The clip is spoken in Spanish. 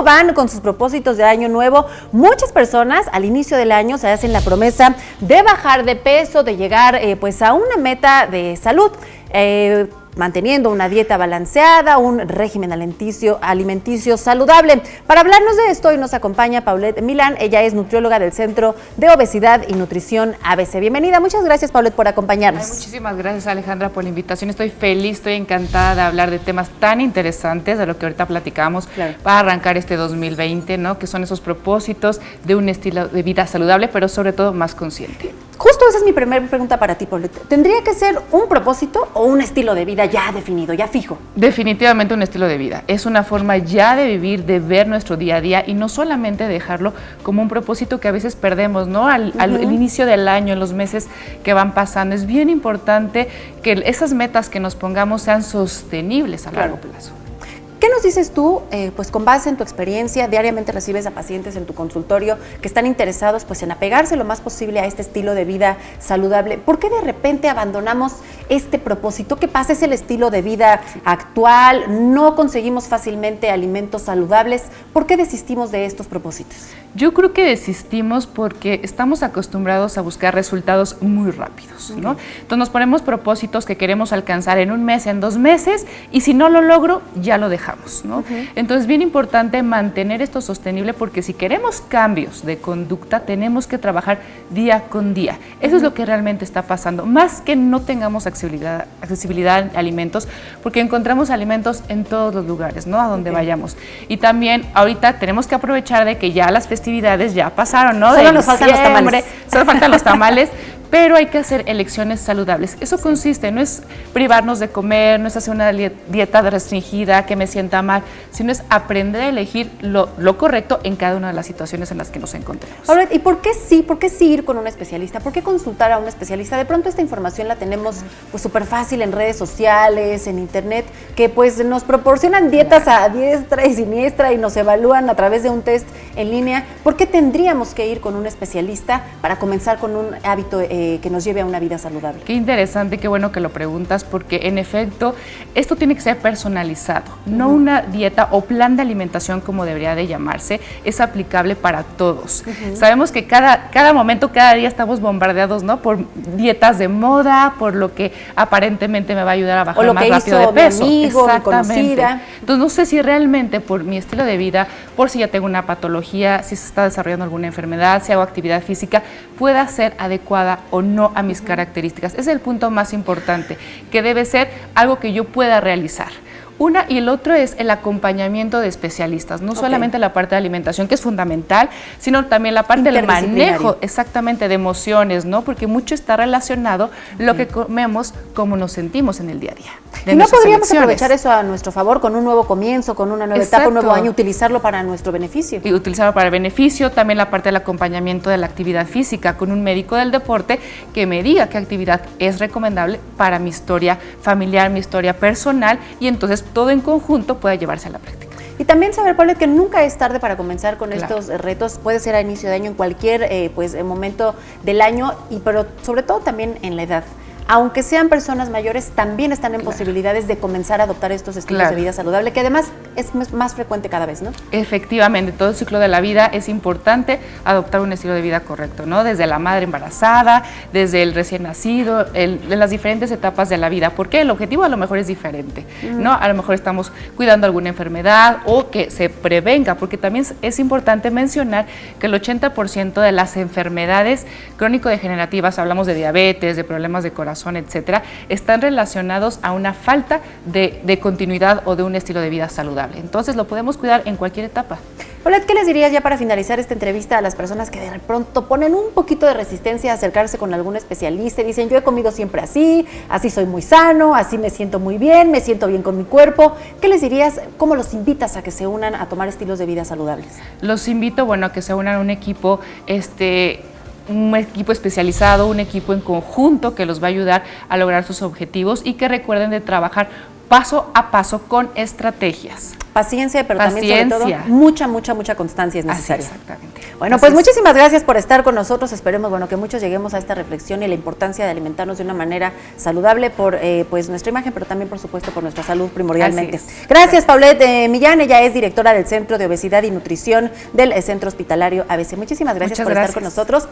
van con sus propósitos de año nuevo? Muchas personas al inicio del año se hacen la promesa de bajar de peso, de llegar pues a una meta de salud. Manteniendo una dieta balanceada, un régimen alimenticio saludable. Para hablarnos de esto, hoy nos acompaña Paulette Milán. Ella es nutrióloga del Centro de Obesidad y Nutrición ABC. Bienvenida. Muchas gracias, Paulette, por acompañarnos. Ay, muchísimas gracias, Alejandra, por la invitación. Estoy feliz, estoy encantada de hablar de temas tan interesantes de lo que ahorita platicamos para arrancar este 2020, ¿no? Que son esos propósitos de un estilo de vida saludable, pero sobre todo más consciente. Justo esa es mi primera pregunta para ti, Paulette. ¿Tendría que ser un propósito o un estilo de vida ya definido, ya fijo? Definitivamente un estilo de vida. Es una forma ya de vivir, de ver nuestro día a día y no solamente dejarlo como un propósito que a veces perdemos, ¿no? Al inicio del año, en los meses que van pasando. Es bien importante que esas metas que nos pongamos sean sostenibles a largo plazo. ¿Qué nos dices tú, pues con base en tu experiencia, diariamente recibes a pacientes en tu consultorio que están interesados pues en apegarse lo más posible a este estilo de vida saludable? ¿Por qué de repente abandonamos este propósito? ¿Qué pasa? ¿Es el estilo de vida actual? ¿No conseguimos fácilmente alimentos saludables? ¿Por qué desistimos de estos propósitos? Yo creo que desistimos porque estamos acostumbrados a buscar resultados muy rápidos, ¿no? Entonces nos ponemos propósitos que queremos alcanzar en un mes, en 2 meses, y si no lo logro, ya lo dejamos, ¿no? Entonces es bien importante mantener esto sostenible porque si queremos cambios de conducta, tenemos que trabajar día con día. Eso es lo que realmente está pasando. Más que no tengamos accesibilidad a alimentos, porque encontramos alimentos en todos los lugares, ¿no? A donde vayamos. Y también ahorita tenemos que aprovechar de que ya las festividades ya pasaron, ¿no? Solo nos faltan los tamales. Solo faltan los tamales, pero hay que hacer elecciones saludables. Eso consiste, no es privarnos de comer, no es hacer una dieta restringida que me sienta mal, sino es aprender a elegir lo correcto en cada una de las situaciones en las que nos encontremos. Ahora, ¿y por qué sí ir con un especialista? ¿Por qué consultar a un especialista? De pronto esta información la tenemos pues súper fácil en redes sociales, en internet, que pues nos proporcionan dietas a diestra y siniestra y nos evalúan a través de un test en línea. ¿Por qué tendríamos que ir con un especialista para comenzar con un hábito que nos lleve a una vida saludable? Qué interesante, qué bueno que lo preguntas, porque en efecto esto tiene que ser personalizado, no una dieta o plan de alimentación como debería de llamarse, es aplicable para todos. Sabemos que cada momento, cada día estamos bombardeados, ¿no? Por dietas de moda, por lo que aparentemente me va a ayudar a bajar más rápido de peso. Mi amigo, mi conocida. Entonces no sé si realmente por mi estilo de vida, por si ya tengo una patología, si se está desarrollando alguna enfermedad, si hago actividad física, pueda ser adecuada o no a mis características. Ese es el punto más importante, que debe ser algo que yo pueda realizar. Una y el otro es el acompañamiento de especialistas, no solamente la parte de alimentación, que es fundamental, sino también la parte del manejo, exactamente, de emociones, ¿no? Porque mucho está relacionado lo que comemos, cómo nos sentimos en el día a día. ¿Y no podríamos aprovechar eso a nuestro favor con un nuevo comienzo, con una nueva etapa, un nuevo año, utilizarlo para nuestro beneficio? Y utilizarlo para el beneficio, también la parte del acompañamiento de la actividad física, con un médico del deporte que me diga qué actividad es recomendable para mi historia familiar, mi historia personal, y entonces todo en conjunto puede llevarse a la práctica. Y también saber, Paulette, que nunca es tarde para comenzar con estos retos. Puede ser a inicio de año, en cualquier momento del año, pero sobre todo también en la edad. Aunque sean personas mayores, también están en posibilidades de comenzar a adoptar estos estilos de vida saludable, que además es más frecuente cada vez, ¿no? Efectivamente, todo el ciclo de la vida es importante adoptar un estilo de vida correcto, ¿no? Desde la madre embarazada, desde el recién nacido, en las diferentes etapas de la vida, porque el objetivo a lo mejor es diferente, ¿no? A lo mejor estamos cuidando alguna enfermedad o que se prevenga, porque también es importante mencionar que el 80% de las enfermedades crónico-degenerativas, hablamos de diabetes, de problemas de corazón, etcétera, están relacionados a una falta de continuidad o de un estilo de vida saludable. Entonces lo podemos cuidar en cualquier etapa. Paulette, ¿qué les dirías ya para finalizar esta entrevista a las personas que de pronto ponen un poquito de resistencia a acercarse con algún especialista y dicen, yo he comido siempre así soy muy sano, así me siento muy bien, me siento bien con mi cuerpo? ¿Qué les dirías? ¿Cómo los invitas a que se unan a tomar estilos de vida saludables? Los invito, a que se unan a un equipo, un equipo especializado, un equipo en conjunto que los va a ayudar a lograr sus objetivos y que recuerden de trabajar paso a paso con estrategias. Paciencia, pero también sobre todo mucha constancia es necesaria. Así, exactamente. Bueno, pues muchísimas gracias por estar con nosotros. Esperemos, bueno, que muchos lleguemos a esta reflexión y la importancia de alimentarnos de una manera saludable por pues nuestra imagen, pero también, por supuesto, por nuestra salud primordialmente. Gracias, Paulette Millán. Ella es directora del Centro de Obesidad y Nutrición del Centro Hospitalario ABC. Muchísimas gracias por estar con nosotros.